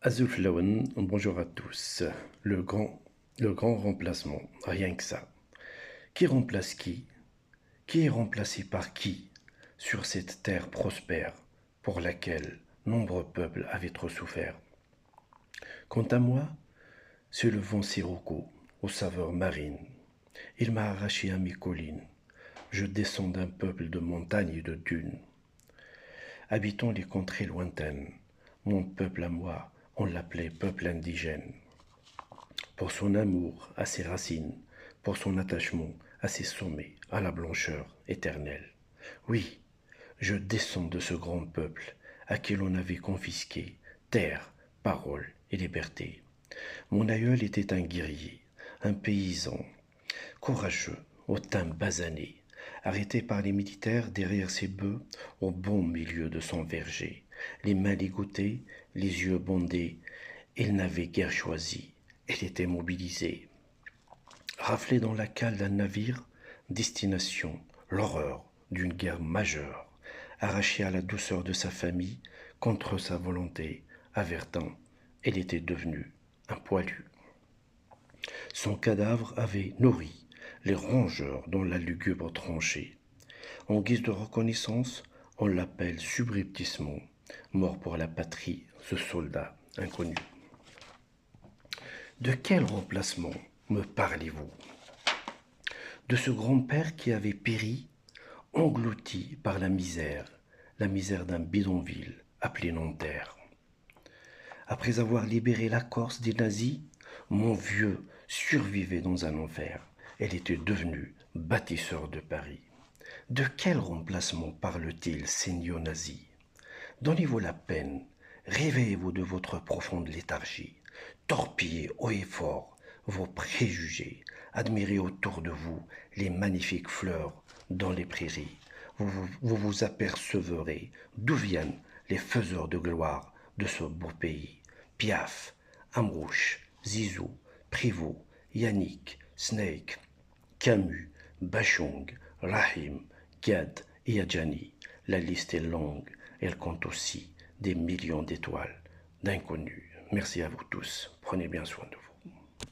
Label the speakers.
Speaker 1: Azul Laouen, bonjour à tous. Le grand, le grand remplacement, rien que ça. Qui remplace qui? Qui est remplacé par qui sur cette terre prospère pour laquelle nombreux peuples avaient trop souffert? Quant à moi, c'est le vent sirocco aux saveurs marines. Il m'a arraché à mes collines. Je descends d'un peuple de montagnes et de dunes. Habitant les contrées lointaines, mon peuple à moi, on l'appelait peuple indigène. Pour son amour à ses racines, pour son attachement à ses sommets, à la blancheur éternelle. Oui, je descends de ce grand peuple à qui l'on avait confisqué terre, parole et liberté. Mon aïeul était un guerrier, un paysan, courageux, au teint basané, arrêté par les militaires derrière ses bœufs au bon milieu de son verger, les mains ligotées, les yeux bandés. Il n'avait guère choisi, il était mobilisé. Raflé dans la cale d'un navire, destination, l'horreur d'une guerre majeure, arraché à la douceur de sa famille, contre sa volonté, avertant, il était devenu un poilu. Son cadavre avait nourri les rongeurs dans la lugubre tranchée. En guise de reconnaissance, on l'appelle subrepticement, mort pour la patrie, ce soldat inconnu. De quel remplacement me parlez-vous? De ce grand-père qui avait péri, englouti par la misère d'un bidonville appelé Nanterre. Après avoir libéré la Corse des nazis, mon vieux survivait dans un enfer. Elle était devenue bâtisseur de Paris. De quel remplacement parle-t-il, seigneur nazi? Donnez-vous la peine, réveillez-vous de votre profonde léthargie, torpillez haut et fort vos préjugés, admirez autour de vous les magnifiques fleurs dans les prairies. Vous vous apercevrez d'où viennent les faiseurs de gloire de ce beau pays. Piaf, Amrouche, Zizou, Privot, Yannick, Snake, Camus, Bachung, Rahim, Gad et Adjani. La liste est longue, elle compte aussi des millions d'étoiles, d'inconnus. Merci à vous tous, prenez bien soin de vous.